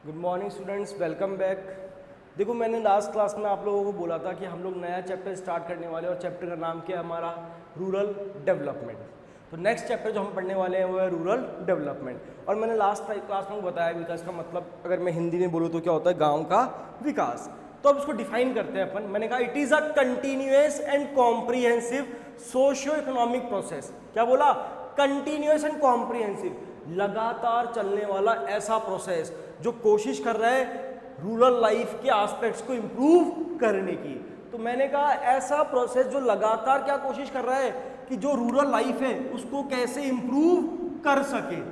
Good morning students, welcome back. देखो, मैंने last class में आप लोगों को बोला था कि हम लोग नया चैप्टर स्टार्ट करने वाले हैं और चैप्टर का नाम क्या है हमारा, रूरल डेवलपमेंट। तो नेक्स्ट चैप्टर जो हम पढ़ने वाले हैं वो है रूरल डेवलपमेंट। और मैंने लास्ट क्लास में बताया भी था इसका मतलब अगर मैं हिंदी में बोलूँ तो क्या होता है, गाँव का विकास। तो अब इसको डिफाइन करते हैं अपन। मैंने कहा it is a continuous and comprehensive socio economic process. क्या बोला? कंटिन्यूअस एंड कॉम्प्रिहेंसिव, लगातार चलने वाला ऐसा प्रोसेस जो कोशिश कर रहा है रूरल लाइफ के एस्पेक्ट्स को इंप्रूव करने की। तो मैंने कहा ऐसा प्रोसेस जो लगातार क्या कोशिश कर रहा है कि जो रूरल लाइफ है उसको कैसे इंप्रूव कर सके।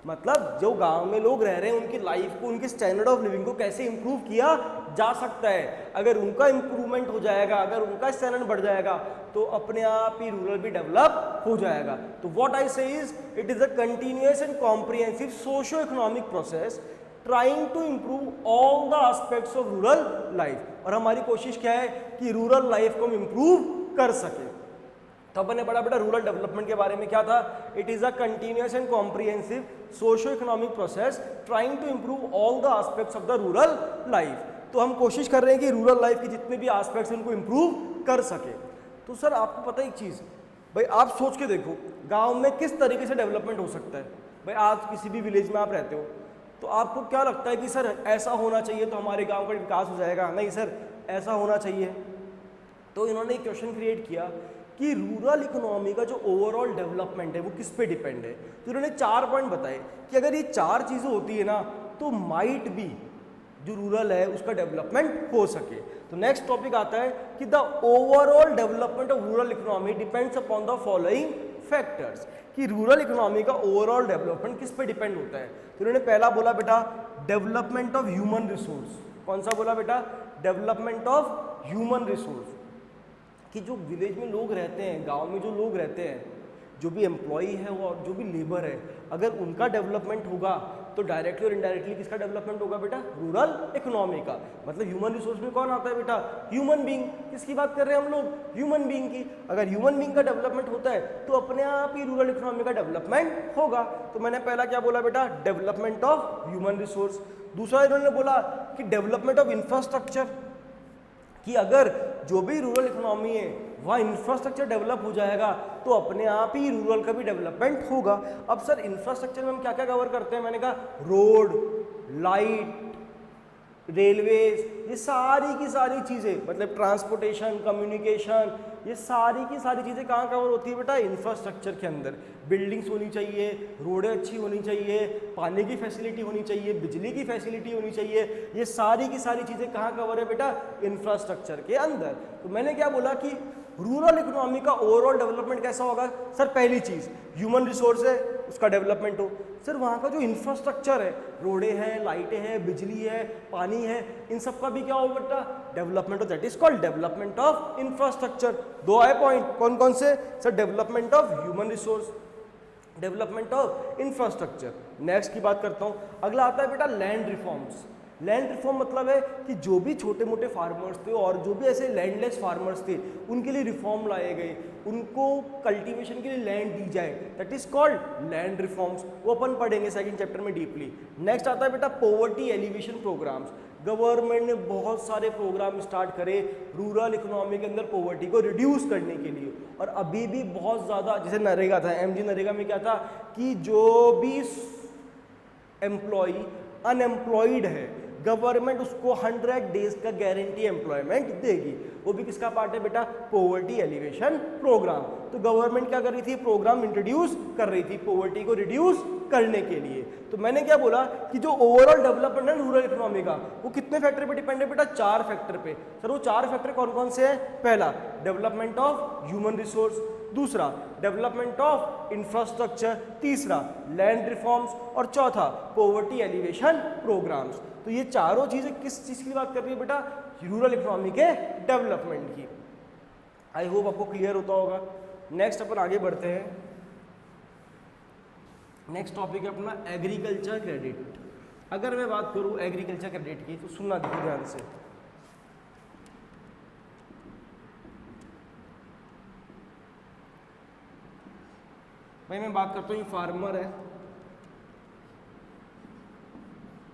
मतलब जो गांव में लोग रह रहे हैं उनकी लाइफ को, उनके स्टैंडर्ड ऑफ लिविंग को कैसे इंप्रूव किया जा सकता है। अगर उनका इंप्रूवमेंट हो जाएगा, अगर उनका स्टैंडर्ड बढ़ जाएगा तो अपने आप ही रूरल भी डेवलप हो जाएगा। तो what I say is it is a continuous and comprehensive socio economic process trying to improve all the aspects of rural life. और हमारी कोशिश क्या है कि रूरल लाइफ को हम इंप्रूव कर सके। तो अपन ने बड़ा बड़ा रूरल डेवलपमेंट के बारे में क्या था, it is a continuous and comprehensive socio economic process trying to improve all the aspects of the rural life. तो हम कोशिश कर रहे हैं कि रूरल लाइफ के जितने भी एस्पेक्ट्स हैं उनको इंप्रूव कर सके। तो सर आपको पता है एक चीज, भाई आप सोच के देखो गांव में किस तरीके से डेवलपमेंट हो सकता है। भाई आज किसी भी विलेज में आप रहते हो तो आपको क्या लगता है कि सर ऐसा होना चाहिए तो हमारे गांव का विकास हो जाएगा? नहीं सर, ऐसा होना चाहिए। तो इन्होंने एक क्वेश्चन क्रिएट किया कि रूरल इकोनॉमी का जो ओवरऑल डेवलपमेंट है वो किस पे डिपेंड है। तो इन्होंने 4 पॉइंट बताए कि अगर ये 4 चीज़ें होती है ना तो माइट भी जो रूरल है उसका डेवलपमेंट हो सके। तो नेक्स्ट टॉपिक आता है कि the overall development of rural economy depends upon the following factors, कि रूरल इकोनॉमी का ओवरऑल डेवलपमेंट किस पे डिपेंड होता है। तो इन्होंने पहला बोला बेटा डेवलपमेंट ऑफ ह्यूमन रिसोर्स। कौन सा बोला बेटा? Development of human resource. कि जो विलेज में लोग रहते हैं, गांव में जो लोग रहते हैं, जो भी एम्प्लॉई है और जो भी लेबर है, अगर उनका डेवलपमेंट होगा तो डायरेक्टली और इनडायरेक्टली किसका डेवलपमेंट होगा बेटा? रूरल इकोनॉमी का। मतलब ह्यूमन रिसोर्स में कौन आता है बेटा? Human being. किसकी बात कर रहे हैं हम लोग? ह्यूमन बीइंग की। अगर ह्यूमन बीइंग का डेवलपमेंट होता है तो अपने आप ही रूरल इकोनॉमी का डेवलपमेंट होगा। तो मैंने पहला क्या बोला बेटा? Development of human resource. दूसरा इन्होंने बोला कि डेवलपमेंट ऑफ इंफ्रास्ट्रक्चर, कि अगर जो भी रूरल इकोनॉमी है वहाँ इंफ्रास्ट्रक्चर डेवलप हो जाएगा तो अपने आप ही रूरल का भी डेवलपमेंट होगा। अब सर इंफ्रास्ट्रक्चर में हम क्या क्या कवर करते हैं? मैंने कहा रोड, लाइट, रेलवेज, ये सारी की सारी चीज़ें, मतलब ट्रांसपोर्टेशन, कम्युनिकेशन, ये सारी की सारी चीज़ें कहाँ कवर होती है बेटा? इंफ्रास्ट्रक्चर के अंदर। बिल्डिंग्स होनी चाहिए, रोडें अच्छी होनी चाहिए, पानी की फैसिलिटी होनी चाहिए, बिजली की फैसिलिटी होनी चाहिए, ये सारी की सारी चीज़ें कहाँ कवर है बेटा? इंफ्रास्ट्रक्चर के अंदर। तो मैंने क्या बोला कि रूरल इकोनॉमी का ओवरऑल डेवलपमेंट कैसा होगा? सर पहली चीज़ ह्यूमन रिसोर्स है उसका डेवलपमेंट हो। सर वहाँ का जो इंफ्रास्ट्रक्चर है, रोडें हैं, लाइटें हैं, बिजली है, पानी है, इन सब का भी क्या होगा बेटा? डेवलपमेंट हो। That is called development of infrastructure. 2 आए पॉइंट, कौन कौन से? Sir development of human resource, development of infrastructure. Next की बात करता हूँ, अगला आता है बेटा लैंड रिफॉर्म्स। लैंड रिफॉर्म मतलब है कि जो भी छोटे मोटे फार्मर्स थे और जो भी ऐसे लैंडलेस फार्मर्स थे उनके लिए रिफॉर्म लाए गए, उनको कल्टीवेशन के लिए लैंड दी जाए, that is called land reforms. वो अपन पढ़ेंगे सेकंड चैप्टर में डीपली। नेक्स्ट आता है बेटा पॉवर्टी एलिवेशन प्रोग्राम्स। गवर्नमेंट ने बहुत सारे प्रोग्राम स्टार्ट करे रूरल इकोनॉमी के अंदर पॉवर्टी को रिड्यूस करने के लिए। और अभी भी बहुत ज़्यादा, जैसे नरेगा था, एमजी नरेगा में क्या था कि जो भी एम्प्लॉय अनएम्प्लॉयड है गवर्नमेंट उसको 100 डेज का गारंटी एम्प्लॉयमेंट देगी। वो भी किसका पार्ट है बेटा? Poverty elevation program. तो गवर्नमेंट क्या कर रही थी? प्रोग्राम इंट्रोड्यूस कर रही थी पॉवर्टी को रिड्यूस करने के लिए। तो मैंने क्या बोला कि जो ओवरऑल डेवलपमेंट है रूरल इकोनॉमी का वो कितने फैक्टर पे डिपेंड है बेटा? 4 फैक्टर पे। सर वो 4 फैक्टर कौन कौन से हैं? पहला डेवलपमेंट ऑफ ह्यूमन रिसोर्स, दूसरा डेवलपमेंट ऑफ इंफ्रास्ट्रक्चर, तीसरा लैंड रिफॉर्म्स और चौथा पॉवर्टी एलिवेशन प्रोग्राम्स। तो ये चारों चीजें किस चीज की बात कर रही है बेटा? रूरल इकोनॉमी के डेवलपमेंट की। आई होप आपको क्लियर होता होगा। नेक्स्ट अपन आगे बढ़ते हैं। नेक्स्ट टॉपिक है अपना एग्रीकल्चर क्रेडिट। अगर मैं बात करूं एग्रीकल्चर क्रेडिट की तो सुनना देखो ध्यान से। भाई मैं बात करता हूँ, ये फार्मर है,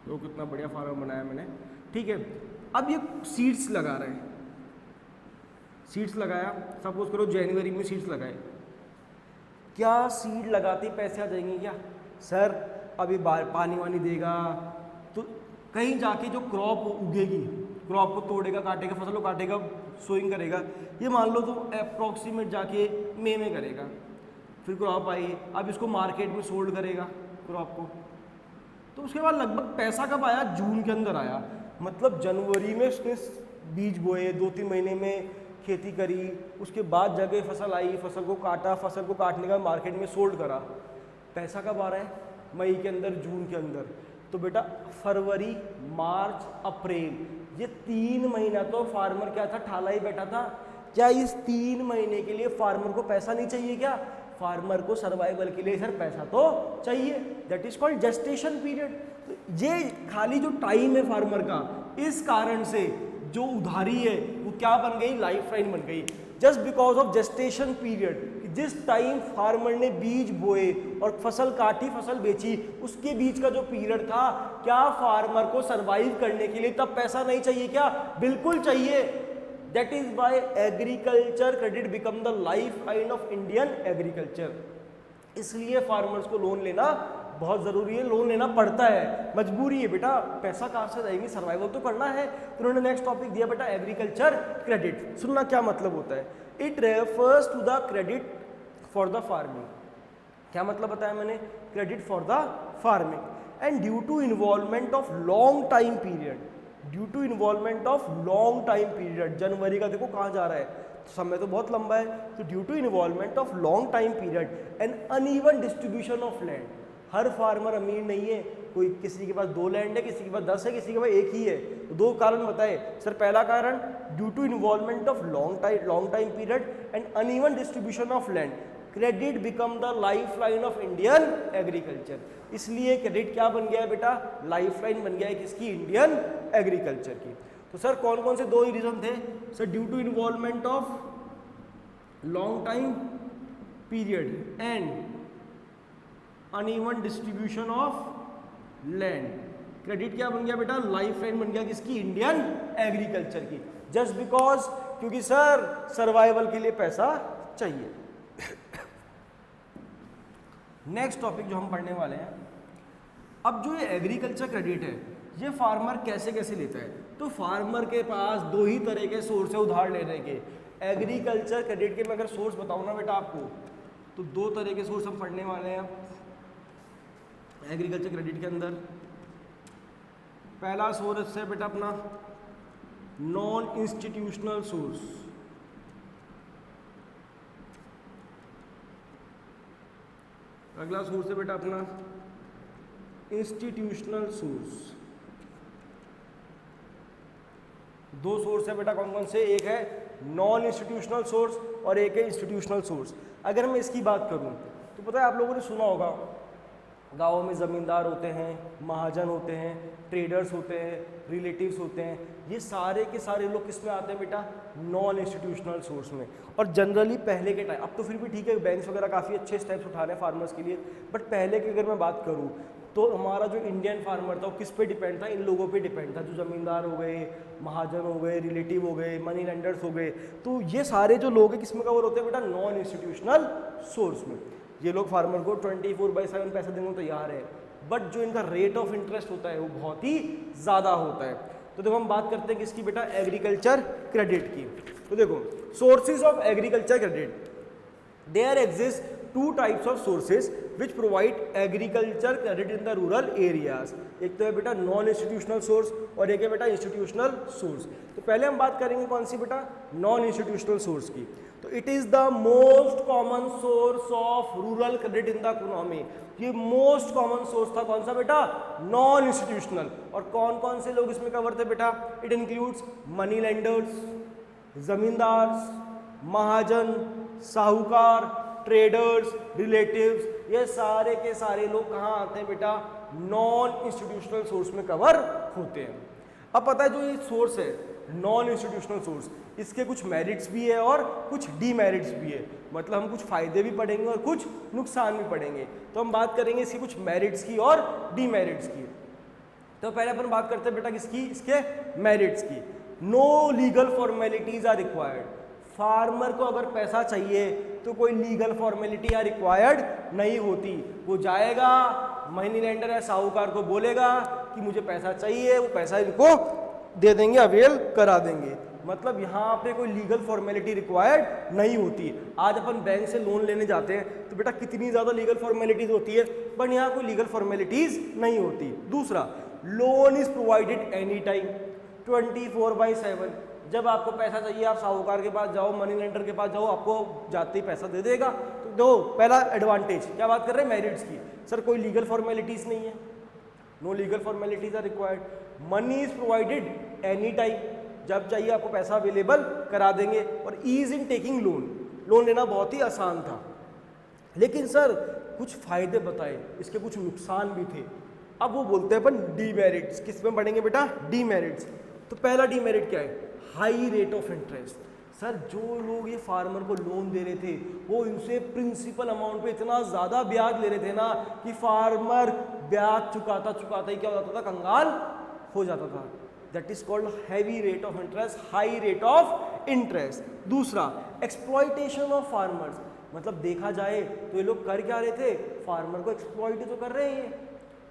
तो कितना बढ़िया फार्म बनाया मैंने, ठीक है। अब ये सीड्स लगा रहे हैं, सीड्स लगाया, सपोज करो जनवरी में सीड्स लगाए, क्या सीड लगाते पैसे आ जाएंगे क्या? सर अभी पानी वानी देगा तो कहीं जाके जो क्रॉप उगेगी, क्रॉप को तोड़ेगा, काटेगा, फसल को काटेगा, सोइंग करेगा, ये मान लो तो अप्रॉक्सीमेट जाके मई में करेगा, फिर क्रॉप आई, अब इसको मार्केट में सोल्ड करेगा क्रॉप को, तो उसके बाद लगभग पैसा कब आया? जून के अंदर आया। मतलब जनवरी में उसने बीज बोए, 2-3 महीने में खेती करी, उसके बाद जाके फसल आई, फसल को काटा, फसल को काटने का मार्केट में सोल्ड करा, पैसा कब आ रहा है? मई के अंदर, जून के अंदर। तो बेटा फरवरी, मार्च, अप्रैल, ये 3 महीना तो फार्मर क्या था, ठाला ही बैठा था। क्या इस 3 महीने के लिए फार्मर को पैसा नहीं चाहिए क्या? फार्मर को सर्वाइवल के लिए सर पैसा तो चाहिए, that is called gestation period. ये खाली जो टाइम है फार्मर का, इस कारण से जो उधारी है वो क्या बन गई? लाइफ लाइन बन गई, just because of gestation period. जिस टाइम फार्मर ने बीज बोए और फसल काटी, फसल बेची, उसके बीच का जो पीरियड था, क्या फार्मर को सरवाइव करने के लिए तब पैसा नहीं चाहिए क्या? बिल्कुल चाहिए। That is why agriculture credit become the life line of Indian agriculture. इसलिए फार्मर्स को लोन लेना बहुत ज़रूरी है, लोन लेना पड़ता है, मजबूरी है बेटा, पैसा कहाँ से जाएगी, सर्वाइवल तो करना है। तो उन्होंने नेक्स्ट टॉपिक दिया बेटा एग्रीकल्चर क्रेडिट। सुनना क्या मतलब होता है? It refers to the credit for the farming. क्या मतलब बताया मैंने? Credit for the farming and due to involvement of long time period, due to involvement of long time period. जनवरी का देखो कहाँ जा रहा है, समय तो बहुत लंबा है, तो due to involvement of long time period and uneven distribution of land. हर फार्मर अमीर नहीं है, कोई किसी के पास 2 लैंड है, किसी के पास 10 है, किसी के पास 1 ही है। तो 2 कारण बताए सर। पहला कारण due to involvement of long time period and uneven distribution of land, credit become the life line of Indian agriculture. इसलिए क्रेडिट क्या बन गया है बेटा? लाइफ लाइन बन गया है किसकी? इंडियन एग्रीकल्चर की। तो सर कौन कौन से 2 ही रीजन थे? Sir due to involvement of long time period and uneven distribution of land, credit क्या बन गया बेटा? लाइफ लाइन बन गया किसकी? इंडियन एग्रीकल्चर की। जस्ट बिकॉज, क्योंकि सर सर्वाइवल के लिए पैसा चाहिए। नेक्स्ट टॉपिक जो हम पढ़ने वाले हैं, अब जो ये एग्रीकल्चर क्रेडिट है, ये फार्मर कैसे कैसे लेता है? तो फार्मर के पास 2 ही तरह के सोर्स है उधार लेने के। एग्रीकल्चर क्रेडिट के मैं अगर सोर्स बताऊं ना बेटा आपको, तो 2 तरह के सोर्स हम पढ़ने वाले हैं एग्रीकल्चर क्रेडिट के अंदर। पहला सोर्स है बेटा अपना नॉन इंस्टीट्यूशनल सोर्स, अगला सोर्स है बेटा अपना इंस्टीट्यूशनल सोर्स। 2 सोर्स है बेटा, कौन कौन से? एक है नॉन इंस्टीट्यूशनल सोर्स और एक है इंस्टीट्यूशनल सोर्स। अगर मैं इसकी बात करूं तो पता है आप लोगों ने सुना होगा, गाँव में ज़मींदार होते हैं, महाजन होते हैं, ट्रेडर्स होते हैं, रिलेटिव्स होते हैं, ये सारे के सारे लोग किस में आते हैं बेटा? नॉन इंस्टीट्यूशनल सोर्स में। और जनरली पहले के टाइम, अब तो फिर भी ठीक है, बैंक्स वगैरह काफ़ी अच्छे स्टेप्स उठा रहे हैं फार्मर्स के लिए, बट पहले की अगर मैं बात करूँ तो हमारा जो इंडियन फार्मर था वो किस पे डिपेंड था? इन लोगों पे डिपेंड था, जो ज़मींदार हो गए, महाजन हो गए, रिलेटिव हो गए, मनी लेंडर्स हो गए। तो ये सारे जो लोग हैं किस में कवर होते हैं बेटा? नॉन इंस्टीट्यूशनल सोर्स में। ये लोग फार्मर को 24/7 पैसा देने को तैयार है, बट जो इनका रेट ऑफ इंटरेस्ट होता है वो बहुत ही ज़्यादा होता है। तो देखो हम बात करते हैं किसकी बेटा? एग्रीकल्चर क्रेडिट की। तो देखो sources of agriculture credit, there exist 2 types of sources which provide agriculture credit in the rural areas. एक तो है बेटा नॉन इंस्टीट्यूशनल सोर्स और एक है बेटा इंस्टीट्यूशनल सोर्स। तो पहले हम बात करेंगे कौन सी बेटा? नॉन इंस्टीट्यूशनल सोर्स की। तो it is the most common source of rural credit in the economy. ये मोस्ट कॉमन सोर्स था कौन सा बेटा? Non institutional. और कौन कौन से लोग इसमें कवर थे बेटा? It includes money lenders, zamindars, mahajan, sahukar, traders, relatives, ये सारे के सारे लोग कहाँ आते हैं बेटा? नॉन इंस्टीट्यूशनल सोर्स में कवर होते हैं। अब पता है जो ये सोर्स है नॉन इंस्टीट्यूशनल सोर्स, इसके कुछ मेरिट्स भी है और कुछ डीमेरिट्स भी है। मतलब हम कुछ फायदे भी पढ़ेंगे और कुछ नुकसान भी पढ़ेंगे। तो हम बात करेंगे इसके कुछ मेरिट्स की और डीमेरिट्स की। तो पहले अपन बात करते हैं बेटा किसकी, इसके मेरिट्स की। No legal formalities are required. Farmer को अगर पैसा चाहिए तो कोई लीगल फॉर्मेलिटी या रिक्वायर्ड नहीं होती। वो जाएगा मनी लेंडर या साहूकार को बोलेगा कि मुझे पैसा चाहिए, वो पैसा इनको दे देंगे, अवेल करा देंगे। मतलब यहाँ पे कोई लीगल फॉर्मेलिटी रिक्वायर्ड नहीं होती। आज अपन बैंक से लोन लेने जाते हैं तो बेटा कितनी ज़्यादा लीगल फॉर्मेलिटीज होती है, बट यहाँ कोई लीगल फॉर्मेलिटीज नहीं होती। दूसरा, loan is provided any time 24/7। जब आपको पैसा चाहिए आप साहूकार के पास जाओ, मनी लेंडर के पास जाओ, आपको जाते ही पैसा दे देगा। तो दो पहला एडवांटेज, क्या बात कर रहे हैं, मेरिट्स की। सर कोई लीगल फॉर्मेलिटीज नहीं है, no legal formalities are required. Money is provided any time, जब चाहिए आपको पैसा अवेलेबल करा देंगे। और ease in taking loan, loan लेना बहुत ही आसान था। लेकिन सर कुछ फायदे बताए, इसके कुछ नुकसान भी थे। अब वो बोलते हैं अपन डीमेरिट्स। किस में पढ़ेंगे बेटा, डीमेरिट्स। तो पहला डीमेरिट क्या है, high rate of interest. Sir जो लोग ये फार्मर को लोन दे रहे थे वो इनसे प्रिंसिपल अमाउंट पे इतना ज़्यादा ब्याज ले रहे थे ना कि फार्मर ब्याज चुकाता ही क्या हो जाता था, कंगाल हो जाता था। That is called heavy rate of interest, high rate of interest. दूसरा, एक्सप्लॉयटेशन ऑफ फार्मर्स। मतलब देखा जाए तो ये लोग कर क्या रहे थे, फार्मर को एक्सप्लॉयट तो कर रहे हैं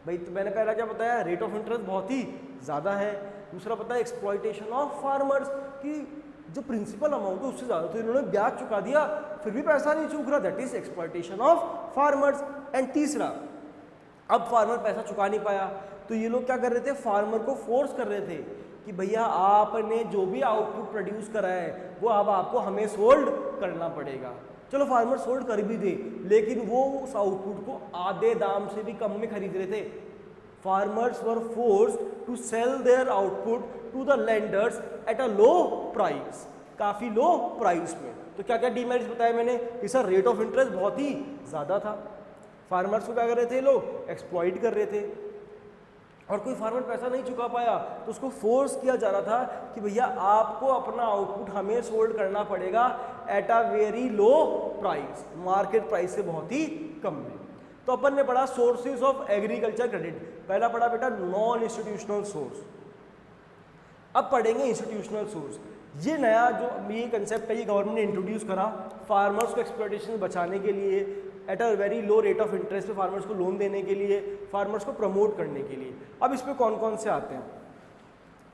भाई। तो मैंने पहला क्या बताया, रेट ऑफ इंटरेस्ट बहुत ही ज़्यादा है। दूसरा पता है एक्सप्लॉयटेशन ऑफ फार्मर्स, कि जो प्रिंसिपल अमाउंट है उससे ज़्यादा तो इन्होंने ब्याज चुका दिया फिर भी पैसा नहीं चूक रहा, that is exploitation of farmers. And तीसरा, अब फार्मर पैसा चुका नहीं पाया तो ये लोग क्या कर रहे थे, फार्मर को फोर्स कर रहे थे कि भैया आपने जो भी आउटपुट प्रोड्यूस करा है वो अब आपको हमें सोल्ड करना पड़ेगा। चलो फार्मर सोल्ड कर भी दे, लेकिन वो उस आउटपुट को आधे दाम से भी कम में खरीद रहे थे। Farmers were forced to sell their output to the lenders at a low price, काफ़ी लो प्राइस में। तो क्या क्या डीमेरिट्स बताया मैंने कि सर रेट ऑफ इंटरेस्ट बहुत ही ज़्यादा था, फार्मर्स को क्या कर रहे थे लोग, एक्सप्लॉइट कर रहे थे। और कोई फार्मर पैसा नहीं चुका पाया तो उसको फोर्स किया जा रहा था कि भैया आपको अपना आउटपुट हमें सोल्ड करना पड़ेगा at a very low price, market price से बहुत ही कम में। तो अपन ने पढ़ा सोर्सेज ऑफ एग्रीकल्चर क्रेडिट। पहला पढ़ा बेटा नॉन इंस्टीट्यूशनल सोर्स, अब पढ़ेंगे इंस्टीट्यूशनल सोर्स। ये नया जो ये कंसेप्ट है ये गवर्नमेंट ने इंट्रोड्यूस करा फार्मर्स को एक्सप्लॉयटेशन से बचाने के लिए, at a very low rate of interest पे फार्मर्स को लोन देने के लिए, फार्मर्स को प्रमोट करने के लिए। अब इस पे कौन कौन से आते हैं,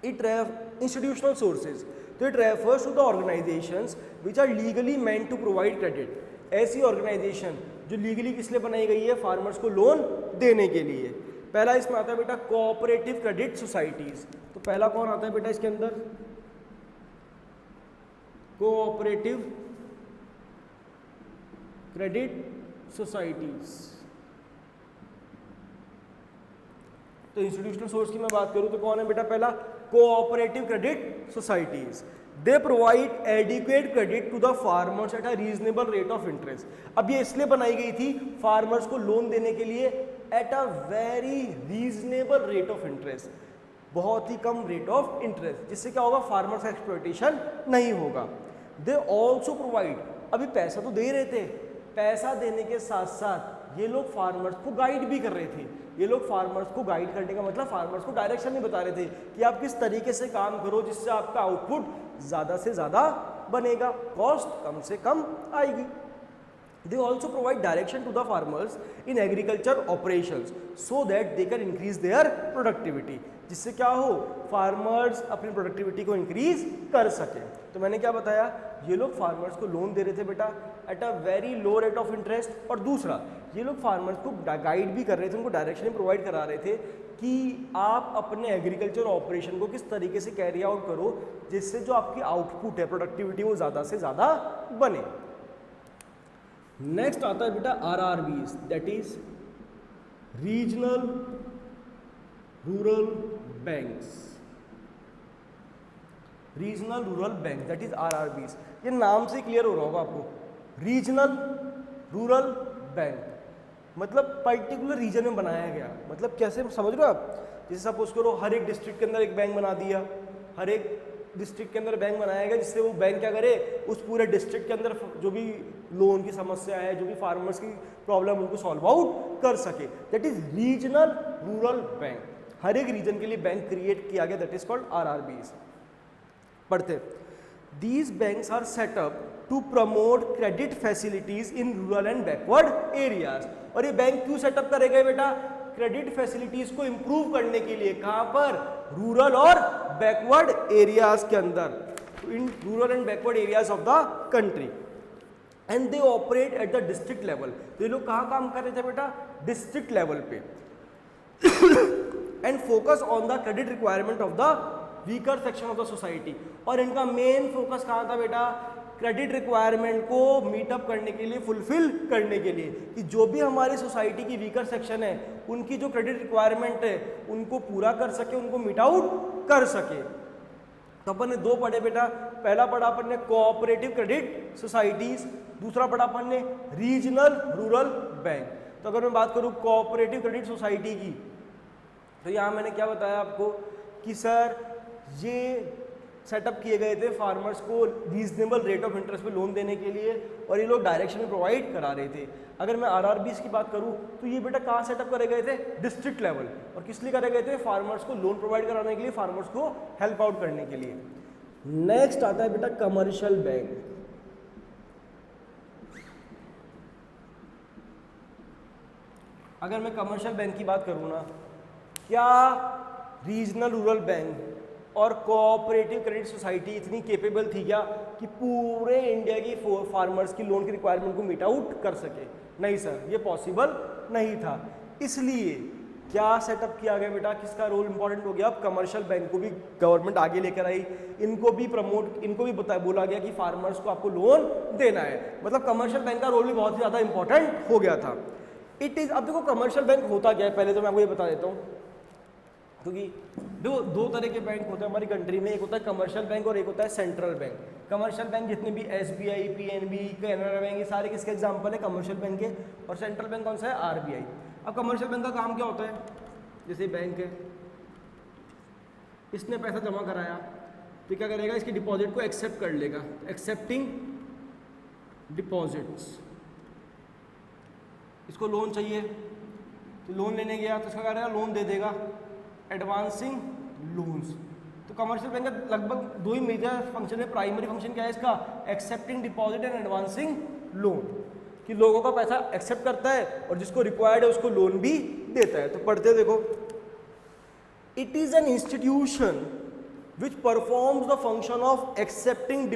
इंस्टीट्यूशनल सोर्सेज। तो it refers to the organisations which are legally meant to provide credit. ऐसी ऑर्गेनाइजेशन जो लीगली किस लिए बनाई गई है, फार्मर्स को लोन देने के लिए। पहला इसमें आता है बेटा कोऑपरेटिव क्रेडिट सोसाइटीज। तो पहला कौन आता है बेटा इसके अंदर, कोऑपरेटिव क्रेडिट सोसाइटीज। तो इंस्टीट्यूशनल सोर्स की मैं बात करूं तो कौन है बेटा, पहला cooperative credit societies. They provide adequate credit to the farmers at a reasonable rate of interest. अब ये इसलिए बनाई गई थी फार्मर्स को लोन देने के लिए at a very reasonable rate of interest, बहुत ही कम रेट ऑफ इंटरेस्ट, जिससे क्या होगा, फार्मर्स का एक्सप्लॉयटेशन नहीं होगा। दे ऑल्सो प्रोवाइड, अभी पैसा तो दे रहे थे, पैसा देने के साथ साथ ये लोग फार्मर्स को गाइड भी कर रहे थे। ये लोग फार्मर्स को गाइड करने का मतलब फार्मर्स को डायरेक्शन नहीं बता रहे थे कि आप किस तरीके से काम करो जिससे आपका आउटपुट ज़्यादा से ज़्यादा बनेगा, कॉस्ट कम से कम आएगी। They also provide direction to the farmers in agriculture operations so that they can increase their productivity, जिससे क्या हो, फार्मर्स अपनी प्रोडक्टिविटी को इंक्रीज कर सके। तो मैंने क्या बताया, ये लोग फार्मर्स को लोन दे रहे थे बेटा at a very low rate of interest. और दूसरा, ये लोग फार्मर्स को गाइड भी कर रहे थे, उनको डायरेक्शन प्रोवाइड करा रहे थे कि आप अपने एग्रीकल्चर ऑपरेशन को किस तरीके से कैरी आउट करो जिससे जो आपकी आउटपुट है, प्रोडक्टिविटी, वो ज़्यादा से ज़्यादा बने। नेक्स्ट आता है बेटा RRBs, that is regional rural banks. Regional rural bank that is RRBs। ये नाम से क्लियर हो रहा होगा आपको, रीजनल रूरल बैंक मतलब पर्टिकुलर रीजन में बनाया गया। मतलब कैसे समझ रहे हो आप, जैसे सपोज करो हर एक डिस्ट्रिक्ट के अंदर एक बैंक बना दिया, हर एक डिस्ट्रिक्ट के अंदर बैंक बनाया गया जिससे वो बैंक क्या करे, उस पूरे डिस्ट्रिक्ट के अंदर जो भी लोन की समस्या है, जो भी फार्मर्स की प्रॉब्लम, उनको सॉल्व आउट कर सके। That is regional rural bank. हर एक रीजन के लिए बैंक क्रिएट किया गया, दैट इज कॉल्ड RRBs। पढ़ते, these banks are set up to promote credit facilities in rural and backward areas. और ये बैंक क्यों सेटअप करेगा बेटा? क्रेडिट फैसिलिटीज को इंप्रूव करने के लिए। कहां पर? रूरल और बैकवर्ड एरियाज के अंदर, इन rural and backward areas of the country. And they operate at the district level. तो ये लोग कहाँ काम कर रहे थे बेटा? डिस्ट्रिक्ट लेवल पे। And focus on the credit requirement of the weaker section of the society. और इनका मेन फोकस कहाँ था बेटा? क्रेडिट रिक्वायरमेंट को मीटअप करने के लिए, फुलफिल करने के लिए, कि जो भी हमारी सोसाइटी की वीकर सेक्शन है उनकी जो क्रेडिट रिक्वायरमेंट है उनको पूरा कर सके, उनको मीट आउट कर सके। तो अपन ने दो पढ़े बेटा, पहला पढ़ा अपन ने कोऑपरेटिव क्रेडिट सोसाइटीज, दूसरा पढ़ा अपन ने रीजनल रूरल बैंक। तो अगर मैं बात करूं कोऑपरेटिव क्रेडिट सोसाइटी की, तो यहाँ मैंने क्या बताया आपको कि सर ये सेटअप किए गए थे फार्मर्स को रीजनेबल रेट ऑफ इंटरेस्ट पे लोन देने के लिए, और ये लोग डायरेक्शन में प्रोवाइड करा रहे थे। अगर मैं RRBs की बात करूं तो ये बेटा कहाँ सेटअप करे गए थे? District level. और किस लिए करे गए थे? फार्मर्स को लोन प्रोवाइड कराने के लिए, फार्मर्स को हेल्प आउट करने के लिए। नेक्स्ट आता है बेटा कमर्शियल बैंक। अगर मैं कमर्शियल बैंक की बात करूं ना, क्या रीजनल रूरल बैंक और कोऑपरेटिव क्रेडिट सोसाइटी इतनी केपेबल थी क्या कि पूरे इंडिया की फार्मर्स की लोन की रिक्वायरमेंट को मीट आउट कर सके? नहीं सर, ये पॉसिबल नहीं था। इसलिए क्या सेटअप किया गया बेटा? किसका रोल इंपॉर्टेंट हो गया? अब कमर्शियल बैंक को भी गवर्नमेंट आगे लेकर आई, इनको भी बोला गया कि फार्मर्स को आपको लोन देना है। मतलब कमर्शियल बैंक का रोल भी बहुत ही ज़्यादा इंपॉर्टेंट हो गया था। इट इज़, अब देखो कमर्शियल बैंक होता क्या है, पहले तो मैं आपको ये बता देता हूँ, क्योंकि देखो दो तरह के बैंक होते हैं हमारी कंट्री में, एक होता है कमर्शियल बैंक और एक होता है सेंट्रल बैंक। कमर्शियल बैंक जितने भी SBI, PNB, कैनरा बैंक, ये सारे किसके एग्जांपल है? कमर्शियल बैंक के। और सेंट्रल बैंक कौन सा है? RBI। अब कमर्शियल बैंक का काम क्या होता है? जैसे बैंक है, इसने पैसा जमा कराया तो क्या करेगा? इसकी डिपॉजिट को एक्सेप्ट कर लेगा, एक्सेप्टिंग डिपॉजिट्स। इसको लोन चाहिए तो लोन लेने गया तो इसका क्या करेगा? लोन दे देगा, एडवांसिंग लोन्स। तो कमर्शियल बैंक का लगभग दो ही मेजर फंक्शन है। प्राइमरी फंक्शन क्या है इसका? Accepting deposit and advancing loan, कि लोगों का पैसा एक्सेप्ट करता है और जिसको रिक्वायर्ड है उसको लोन भी देता है। तो पढ़ते देखो, it is an institution which performs the function of accepting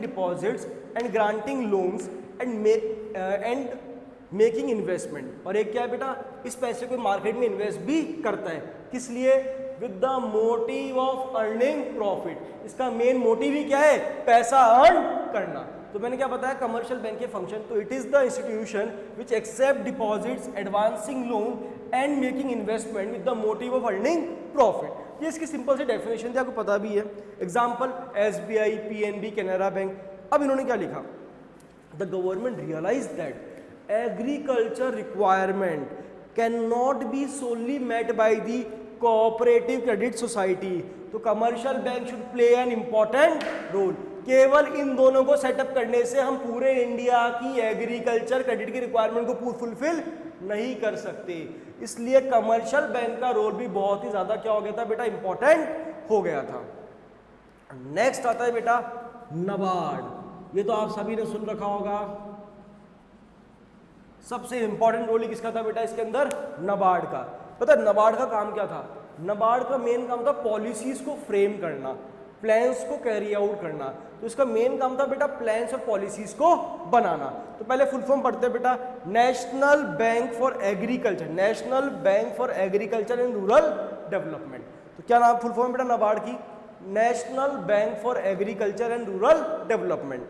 deposits and granting loans and making investment. और एक क्या है बेटा? इस पैसे को मार्केट में इन्वेस्ट भी करता है। किस लिए? With the motive of earning profit. इसका मेन मोटिव ही क्या है? पैसा अर्न करना। तो मैंने क्या बताया कमर्शियल बैंक के फंक्शन? तो it is the institution which accept deposits, advancing loan and making investment with the motive of earning profit. ये इसकी सिंपल सी डेफिनेशन थी, आपको पता भी है। Example SBI, PNB, Canara bank. अब इन्होंने क्या लिखा? The government realise that agriculture requirement cannot be solely met by the cooperative credit society। तो commercial bank should play an important role. केवल इन दोनों को सेटअप करने से हम पूरे इंडिया की एग्रीकल्चर क्रेडिट की रिक्वायरमेंट को फुलफिल नहीं कर सकते। इसलिए कमर्शियल बैंक का रोल भी बहुत ही ज्यादा क्या हो गया था बेटा? इंपॉर्टेंट हो गया था। नेक्स्ट आता है बेटा नाबार्ड। ये तो आप सभी ने सुन रखा होगा। सबसे इंपॉर्टेंट रोल किसका था बेटा इसके अंदर? नाबार्ड का। पता है नाबार्ड का काम क्या था? नाबार्ड का मेन काम था पॉलिसीज को फ्रेम करना, प्लान्स को कैरी आउट करना। तो इसका मेन काम था बेटा प्लान्स और पॉलिसीज को बनाना। तो पहले फुल फॉर्म पढ़ते हैं बेटा, national bank for agriculture, national bank for agriculture and rural development. तो क्या नाम फुल फॉर्म बेटा नाबार्ड की? National bank for agriculture and rural development.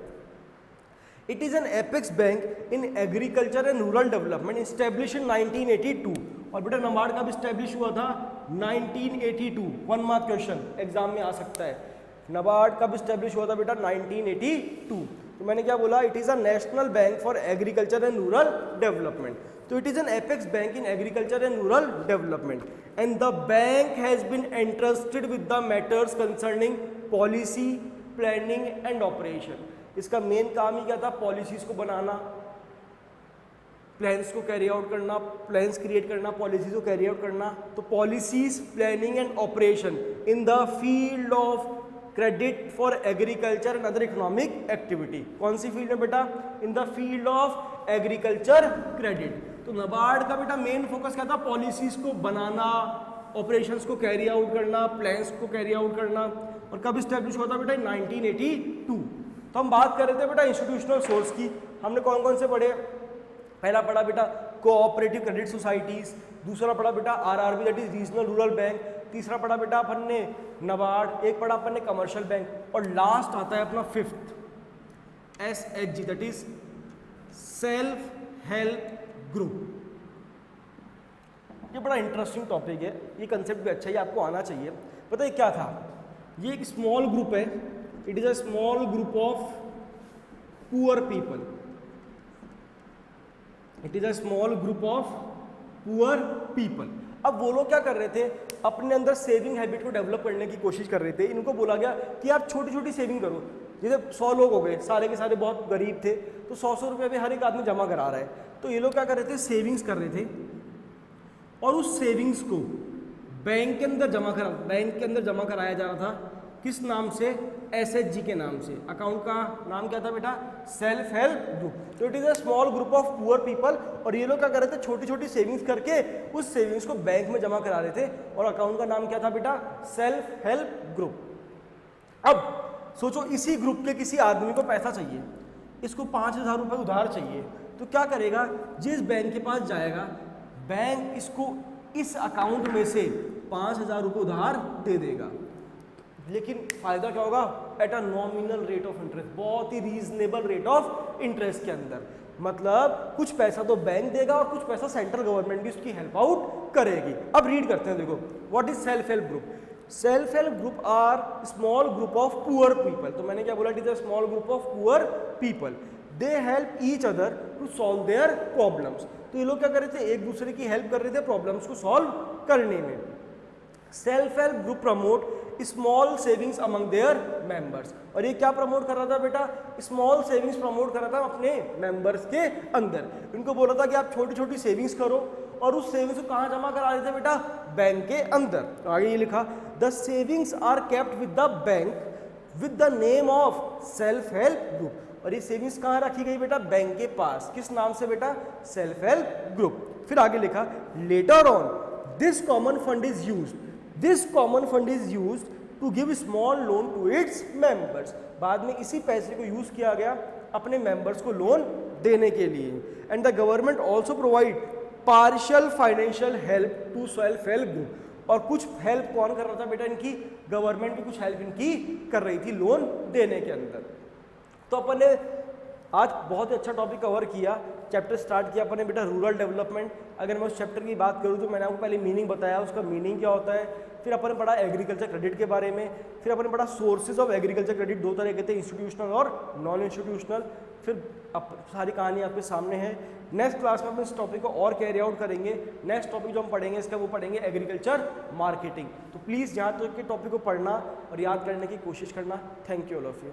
It is an apex bank in agriculture and rural development established in 1982। और बेटा नाबार्ड का भी establish हुआ था 1982। 1 मार्क क्वेश्चन एग्जाम में आ सकता है। नाबार्ड का भी स्टैब्लिश हुआ था बेटा 1982। तो मैंने क्या बोला? It is a national bank for agriculture and rural development. तो it is an apex bank in agriculture and rural development and the bank has been entrusted with the matters concerning policy, planning and operation. इसका main काम ही क्या था? Policies को बनाना, plans को carry out करना, प्लान्स क्रिएट करना, पॉलिसीज को कैरी आउट करना। तो policies, planning and operation in the field of credit for agriculture and other economic activity. कौन सी फील्ड में बेटा? इन the field of agriculture credit. तो नाबार्ड का बेटा मेन फोकस क्या था? पॉलिसीज को बनाना, ऑपरेशंस को कैरी आउट करना, प्लान्स को कैरी आउट करना। और कब स्टैब्लिश हुआ था बेटा? 1982। तो हम बात कर रहे थे बेटा इंस्टीट्यूशनल सोर्स की। हमने कौन कौन से पढ़े? पहला पढ़ा बेटा कोऑपरेटिव क्रेडिट सोसाइटीज, दूसरा पढ़ा बेटा RRB that is regional rural bank, तीसरा पढ़ा बेटा अपन ने नाबार्ड, एक पढ़ा अपन ने कमर्शियल बैंक, और लास्ट आता है अपना fifth SHG that is self help group. ये बड़ा इंटरेस्टिंग टॉपिक है, ये कंसेप्ट भी अच्छा है, आपको आना चाहिए। पता है क्या था? ये एक स्मॉल ग्रुप है, it is a small group of poor people. It is a small group of poor people. अब वो लोग क्या कर रहे थे? अपने अंदर सेविंग हैबिट को डेवलप करने की कोशिश कर रहे थे। इनको बोला गया कि आप छोटी छोटी सेविंग करो। जैसे 100 लोग हो गए, सारे के सारे बहुत गरीब थे, तो 100 रुपये भी हर एक आदमी जमा करा रहा है। तो ये लोग क्या कर रहे थे? सेविंग्स कर रहे थे, और उस सेविंग्स को बैंक के अंदर जमा कराया जा रहा था। किस नाम से? एसएचजी के नाम से। अकाउंट का नाम क्या था बेटा? Self help group. तो it is a small group of poor people, और ये लोग क्या कर रहे थे? छोटी छोटी सेविंग्स करके उस सेविंग्स को बैंक में जमा करा रहे थे, और अकाउंट का नाम क्या था बेटा? Self help group. अब सोचो, इसी ग्रुप के किसी आदमी को पैसा चाहिए, इसको 5000 रुपये उधार चाहिए, तो क्या करेगा? जिस बैंक के पास जाएगा, बैंक इसको इस अकाउंट में से 5000 रुपये उधार दे देगा। लेकिन फायदा क्या होगा? At a nominal rate of interest, बहुत ही रीजनेबल रेट ऑफ इंटरेस्ट के अंदर। मतलब कुछ पैसा तो बैंक देगा और कुछ पैसा सेंट्रल गवर्नमेंट भी उसकी हेल्प आउट करेगी। अब रीड करते हैं, देखो what is self help group. Self help group are small group of poor people. तो मैंने क्या बोला? It is a small group of poor people, they help each other to solve their problems. तो ये लोग क्या कर रहे थे? एक दूसरे की हेल्प कर रहे थे प्रॉब्लम्स को सॉल्व करने में। Self help group promote small savings among there members. और ये क्या प्रमोट कर रहा था बेटा? स्मॉल सेविंग्स प्रमोट कर रहा था अपने मेंबर्स के अंदर। इनको बोला था कि आप छोटी छोटी सेविंग्स करो, और उस सेविंग्स को कहाँ जमा करा रहे थे बेटा? बैंक के अंदर। तो आगे ये लिखा, the savings are kept with the bank with the name of self help group. और ये सेविंग्स कहाँ रखी गई बेटा? बैंक के पास। किस नाम से बेटा? Self help group. फिर आगे लिखा, later on this common fund is used, this common fund is used to give small loan to its members. बाद में इसी पैसे को यूज किया गया अपने मेंबर्स को लोन देने के लिए। And the government also provide partial financial help to self help group. और कुछ हेल्प कौन कर रहा था बेटा? इनकी गवर्नमेंट भी कुछ हेल्प इनकी कर रही थी लोन देने के अंदर। तो अपन ने आज बहुत ही अच्छा टॉपिक कवर किया, चैप्टर स्टार्ट किया अपन ने बेटा रूरल डेवलपमेंट। अगर मैं उस चैप्टर की बात करूँ तो मैंने आपको पहले मीनिंग बताया, उसका मीनिंग क्या होता है। फिर अपन ने पढ़ा एग्रीकल्चर क्रेडिट के बारे में, फिर अपन ने पढ़ा सोर्सेज ऑफ एग्रीकल्चर क्रेडिट, दो तरह के थे, इंस्टीट्यूशनल और नॉन इंस्टीट्यूशनल। फिर अब सारी कहानी आपके सामने है। नेक्स्ट क्लास में अपन इस टॉपिक को और कैरी आउट करेंगे। नेक्स्ट टॉपिक जो हम पढ़ेंगे इसका वो पढ़ेंगे एग्रीकल्चर मार्केटिंग। तो प्लीज़ यहाँ तक के टॉपिक को पढ़ना और याद करने की कोशिश करना। Thank you all of you.